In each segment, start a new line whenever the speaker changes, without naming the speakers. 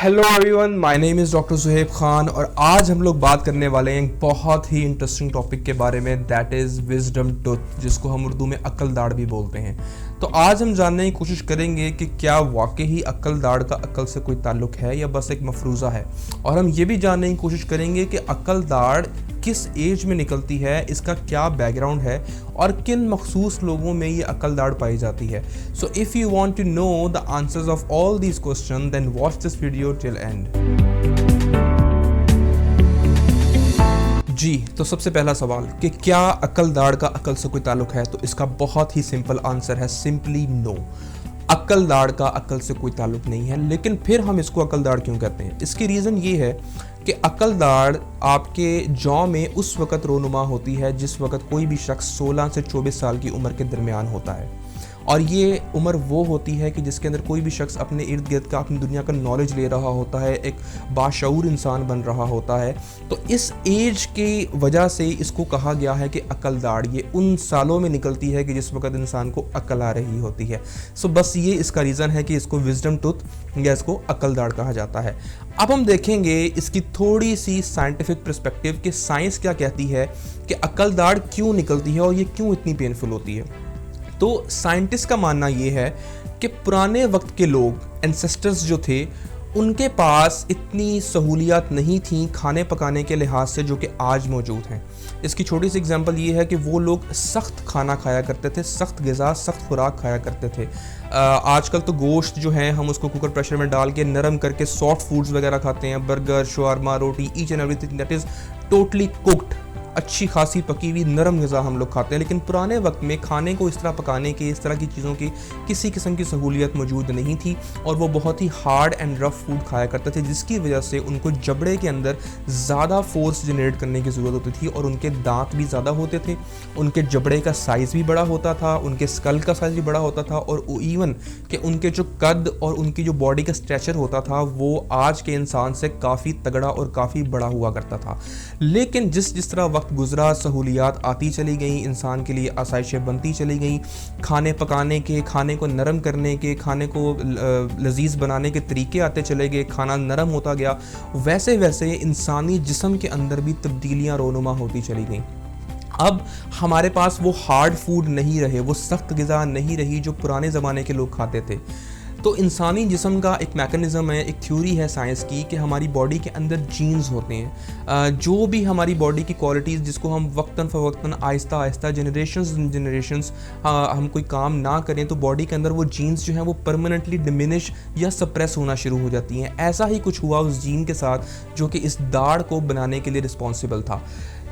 Hello everyone, my name is doctor Suhaib Khan और आज हम लोग बात करने वाले हैं एक बहुत ही इंटरेस्टिंग टॉपिक के बारे में, दैट इज़ विजडम टूथ, जिसको हम उर्दू में अक्ल दाढ़ भी बोलते हैं। तो आज हम जानने की कोशिश करेंगे कि क्या वाकई ही अक्ल दाढ़ का अक्ल से कोई ताल्लुक है या बस एक मफरूज़ा है, और हम ये भी जानने की कोशिश करेंगे कि अक्ल दाढ़ किस एज में निकलती है, इसका क्या बैकग्राउंड है और किन मखसूस लोगों में ये अक्ल दाढ़ पाई जाती है। So if you want to know the answers of all these question then watch this video till end. जी, तो सबसे पहला सवाल कि क्या अक्ल दाढ़ का अक्ल से कोई ताल्लुक है, तो इसका बहुत ही सिंपल आंसर है सिंपली नो। अक्ल दाढ़ का अक्ल से कोई ताल्लुक नहीं है। लेकिन फिर हम इसको अक्ल दाढ़ क्यों कहते हैं? इसकी रीज़न ये है कि अक्ल दाढ़ आपके जौ में उस वक़्त रोनुमा होती है जिस वक़्त कोई भी शख्स 16 से 24 साल की उम्र के दरमियान होता है, और ये उम्र वो होती है कि जिसके अंदर कोई भी शख्स अपने इर्द गिर्द का, अपनी दुनिया का नॉलेज ले रहा होता है, एक बाशऊर इंसान बन रहा होता है। तो इस एज की वजह से इसको कहा गया है कि अक्ल दाढ़ ये उन सालों में निकलती है कि जिस वक़्त इंसान को अक्ल आ रही होती है। सो बस ये इसका रीज़न है कि इसको विजडम टूथ या इसको अक्ल दाढ़ कहा जाता है। अब हम देखेंगे इसकी थोड़ी सी साइंटिफिक पर्सपेक्टिव कि साइंस क्या कहती है कि अक्ल दाढ़ क्यों निकलती है और ये क्यों इतनी पेनफुल होती है। तो साइंटिस्ट का मानना ये है कि पुराने वक्त के लोग, एंसेस्टर्स जो थे, उनके पास इतनी सहूलियात नहीं थी खाने पकाने के लिहाज से जो कि आज मौजूद हैं। इसकी छोटी सी एग्जांपल ये है कि वो लोग सख्त खाना खाया करते थे, सख्त ग़िज़ा, सख्त खुराक खाया करते थे। आजकल तो गोश्त जो है हम उसको कुकर प्रेशर में डाल के नरम करके सॉफ्ट फूड्स वगैरह खाते हैं, burger, shawarma, roti, each and everything that is totally cooked, अच्छी खासी पकी हुई नरम ग़िज़ा हम लोग खाते हैं। लेकिन पुराने वक्त में खाने को इस तरह पकाने के, इस तरह की चीज़ों की किसी किस्म की सहूलियत मौजूद नहीं थी, और वो बहुत ही हार्ड एंड रफ़ फूड खाया करते थे, जिसकी वजह से उनको जबड़े के अंदर ज़्यादा फोर्स जनरेट करने की ज़रूरत होती थी, और उनके दांत भी ज़्यादा होते थे, उनके जबड़े का साइज़ भी बड़ा होता था, उनके स्कल का साइज़ भी बड़ा होता था, और इवन कि उनके जो कद और उनकी जो बॉडी का स्ट्रेचर होता था वो आज के इंसान से काफ़ी तगड़ा और काफ़ी बड़ा हुआ करता था। लेकिन जिस तरह वक्त गुजरा, सहूलियात आती चली गई, इंसान के लिए आसाइशें बनती चली गई, खाने पकाने के, खाने को नरम करने के, खाने को लजीज बनाने के तरीके आते चले गए, खाना नरम होता गया, वैसे वैसे इंसानी जिस्म के अंदर भी तब्दीलियां रोनुमा होती चली गई। अब हमारे पास वो हार्ड फूड नहीं रहे, वो सख्त ग़िज़ा नहीं रही जो पुराने ज़माने के लोग खाते थे। तो इंसानी जिस्म का एक मैकेनिज़्म है, एक थ्योरी है साइंस की कि हमारी बॉडी के अंदर जीन्स होते हैं। जो भी हमारी बॉडी की क्वालिटीज़ जिसको हम वक्तन फ़वक्तन, आहिस्ता आहिस्ता, जनरेशंस हम कोई काम ना करें तो बॉडी के अंदर वो जीन्स जो हैं वो परमानेंटली डिमिनिश या सप्रेस होना शुरू हो जाती हैं। ऐसा ही कुछ हुआ उस जीन के साथ जो कि इस दाढ़ को बनाने के लिए रिस्पॉन्सिबल था।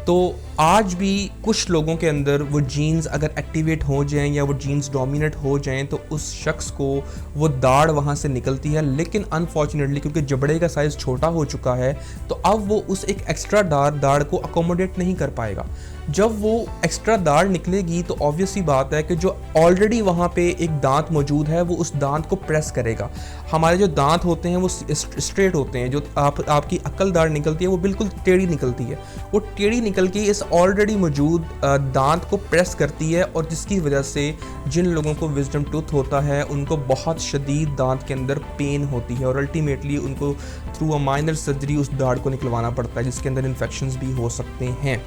तो आज भी कुछ लोगों के अंदर वो जीन्स अगर एक्टिवेट हो जाएं या वो जीन्स डोमिनेट हो जाएं तो उस शख्स को वो दाढ़ वहाँ से निकलती है। लेकिन अनफॉर्चुनेटली क्योंकि जबड़े का साइज़ छोटा हो चुका है तो अब वो उस एक एक्स्ट्रा दाढ़ को अकोमोडेट नहीं कर पाएगा। जब वो एक्स्ट्रा दाढ़ निकलेगी तो ऑब्वियस सी बात है कि जो ऑलरेडी वहाँ पे एक दांत मौजूद है वो उस दांत को प्रेस करेगा। हमारे जो दांत होते हैं वो स्ट्रेट होते हैं, जो आपकी अक्ल दाढ़ निकलती है वो बिल्कुल टेढ़ी निकलती है। वो टेढ़ी निकल के इस ऑलरेडी मौजूद दांत को प्रेस करती है, और जिसकी वजह से जिन लोगों को विजडम टूथ होता है उनको बहुत शदीद दांत के अंदर पेन होती है, और अल्टीमेटली उनको थ्रू अ माइनर सर्जरी उस दाढ़ को निकलवाना पड़ता है, जिसके अंदर इन्फेक्शंस भी हो सकते हैं।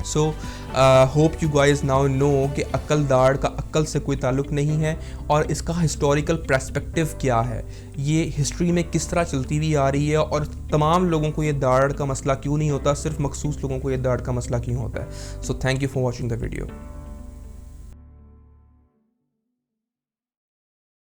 So hope you guys now know कि अक्ल दाढ़ का अक्ल से कोई ताल्लुक नहीं है, और इसका हिस्टोरिकल पर्सपेक्टिव क्या है, ये हिस्ट्री में किस तरह चलती हुई आ रही है, और तमाम लोगों को ये दाढ़ का मसला क्यों नहीं होता, सिर्फ मखसूस लोगों को ये दाढ़ का मसला क्यों होता है। So thank you for watching the video.